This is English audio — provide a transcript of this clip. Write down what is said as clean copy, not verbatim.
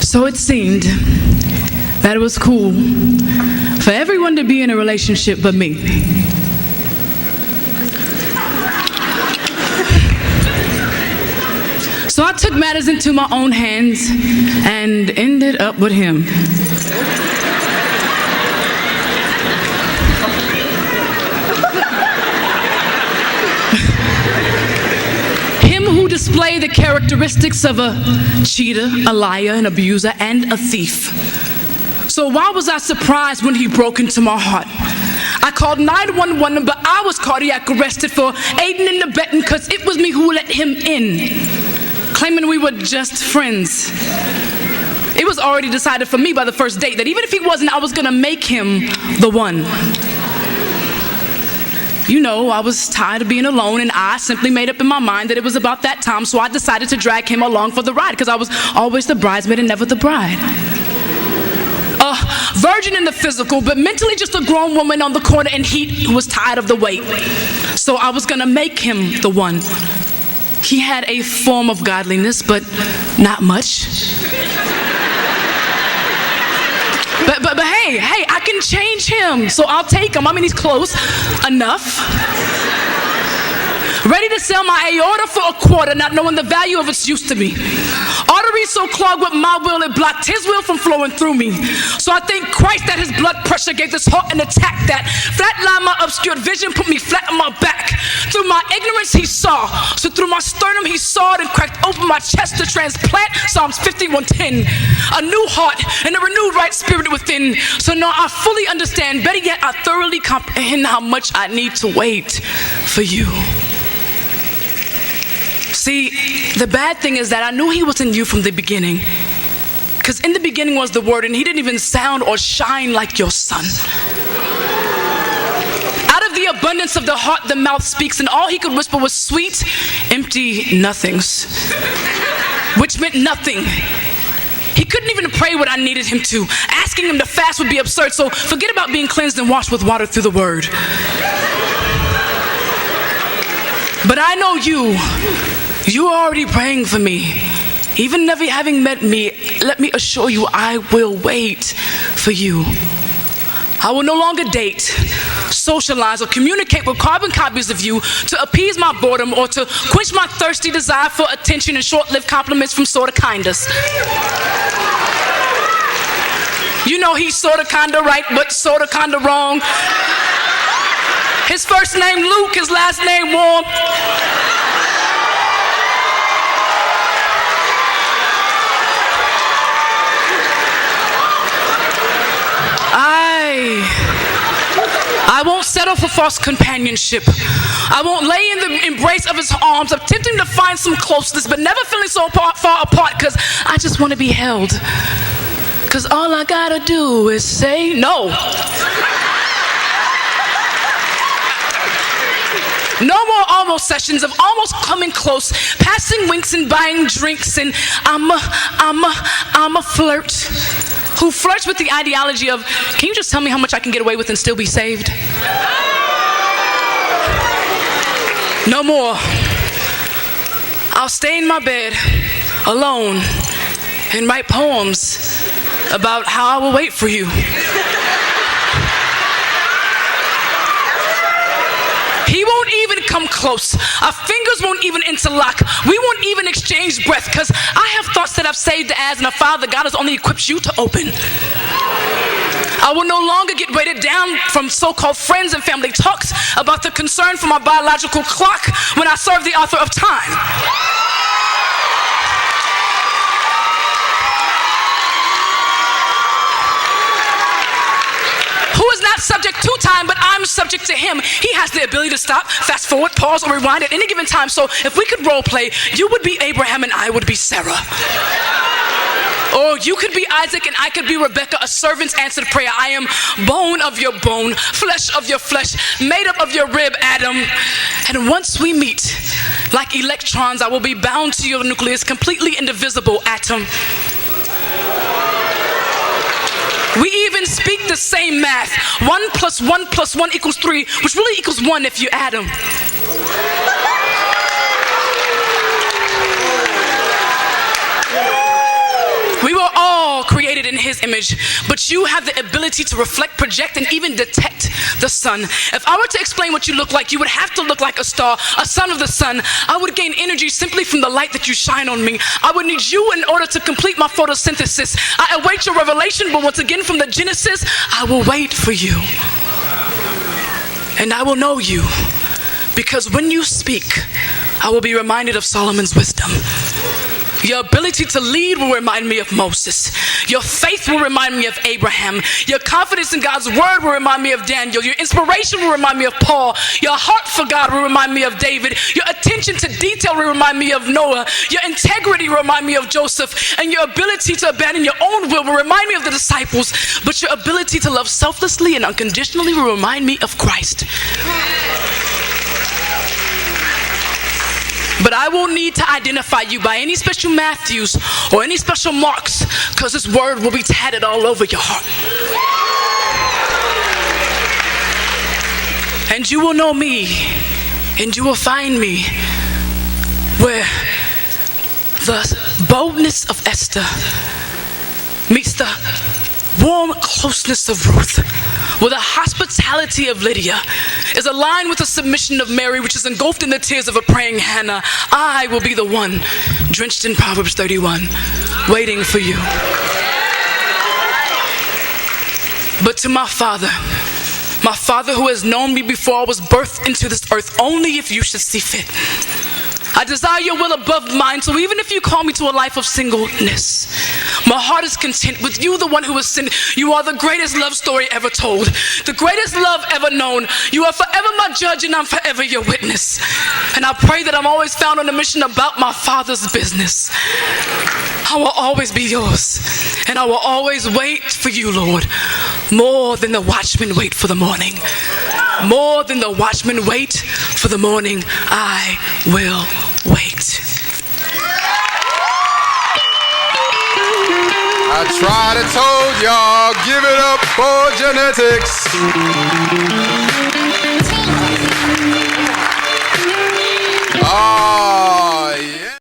So it seemed that it was cool for everyone to be in a relationship but me. So I took matters into my own hands and ended up with him. Him who displayed the characteristics of a cheater, a liar, an abuser, and a thief. So why was I surprised when he broke into my heart? I called 911, but I was cardiac arrested for aiding and abetting because it was me who let him in, claiming we were just friends. It was already decided for me by the first date that even if he wasn't, I was gonna make him the one. You know, I was tired of being alone, and I simply made up in my mind that it was about that time, so I decided to drag him along for the ride because I was always the bridesmaid and never the bride. A virgin in the physical, but mentally just a grown woman on the corner in heat who was tired of the wait. So I was gonna make him the one. He had a form of godliness, but not much. But hey, I can change him, so I'll take him. I mean, he's close enough. Ready to sell my aorta for a quarter, not knowing the value of its use to me. Arteries so clogged with my will, it blocked his will from flowing through me. So I thank Christ that his blood pressure gave this heart an attack that flatlined my obscured vision, put me flat on my back. Through my ignorance he saw, so through my sternum he sawed and cracked open my chest to transplant Psalms 51:10. A new heart and a renewed right spirit within. So now I fully understand, better yet I thoroughly comprehend how much I need to wait for you. See, the bad thing is that I knew he was in you from the beginning. Because in the beginning was the Word, and he didn't even sound or shine like your son. Out of the abundance of the heart, the mouth speaks, and all he could whisper was sweet, empty nothings. Which meant nothing. He couldn't even pray what I needed him to. Asking him to fast would be absurd, so forget about being cleansed and washed with water through the Word. But I know you're already praying for me. Even never having met me, let me assure you, I will wait for you. I will no longer date, socialize, or communicate with carbon copies of you to appease my boredom or to quench my thirsty desire for attention and short-lived compliments from sorta kindas. You know he's sorta kinda right, but sorta kinda wrong. His first name Luke, his last name Warm. I won't settle for false companionship. I won't lay in the embrace of his arms, attempting to find some closeness, but never feeling so far apart because I just want to be held. Because all I gotta do is say no. No more almost sessions of almost coming close, passing winks and buying drinks, and I'm a flirt who flirts with the ideology of, can you just tell me how much I can get away with and still be saved? No more. I'll stay in my bed alone and write poems about how I will wait for you. He won't even come close. Our fingers won't even interlock. We won't even exchange breath because I have thoughts that I've saved as and a file that God has only equipped you to open. I will no longer get weighted down from so-called friends and family talks about the concern for my biological clock when I serve the author of time. Who is not subject to time, but I'm subject to him. He has the ability to stop, fast forward, pause, or rewind at any given time. So if we could role play, you would be Abraham and I would be Sarah. Or you could be Isaac and I could be Rebecca, a servant's answered prayer. I am bone of your bone, flesh of your flesh, made up of your rib, Adam. And once we meet, like electrons, I will be bound to your nucleus, completely indivisible atom. We even speak the same math. 1 + 1 + 1 = 3, which really equals 1 if you add them. his image, but you have the ability to reflect, project, and even detect the sun. If I were to explain what you look like, you would have to look like a star, a son of the sun. I would gain energy simply from the light that you shine on me. I would need you in order to complete my photosynthesis. I await your revelation, but once again from the Genesis, I will wait for you. And I will know you, because when you speak, I will be reminded of Solomon's wisdom. Your ability to lead will remind me of Moses. Your faith will remind me of Abraham. Your confidence in God's word will remind me of Daniel. Your inspiration will remind me of Paul. Your heart for God will remind me of David. Your attention to detail will remind me of Noah. Your integrity will remind me of Joseph. And your ability to abandon your own will remind me of the disciples. But your ability to love selflessly and unconditionally will remind me of Christ. But I won't need to identify you by any special Matthews or any special marks, because this word will be tatted all over your heart. And you will know me, and you will find me where the boldness of Esther meets the warm closeness of Ruth, where the hospitality of Lydia is aligned with the submission of Mary, which is engulfed in the tears of a praying Hannah. I will be the one drenched in Proverbs 31, waiting for you. But to my Father who has known me before I was birthed into this earth, only if you should see fit, I desire your will above mine, so even if you call me to a life of singleness, my heart is content with you, the one who has sinned. You are the greatest love story ever told, the greatest love ever known. You are forever my judge, and I'm forever your witness. And I pray that I'm always found on a mission about my Father's business. I will always be yours, and I will always wait for you, Lord, more than the watchmen wait for the morning. More than the watchmen wait for the morning, I will wait. I tried to told y'all, give it up for genetics.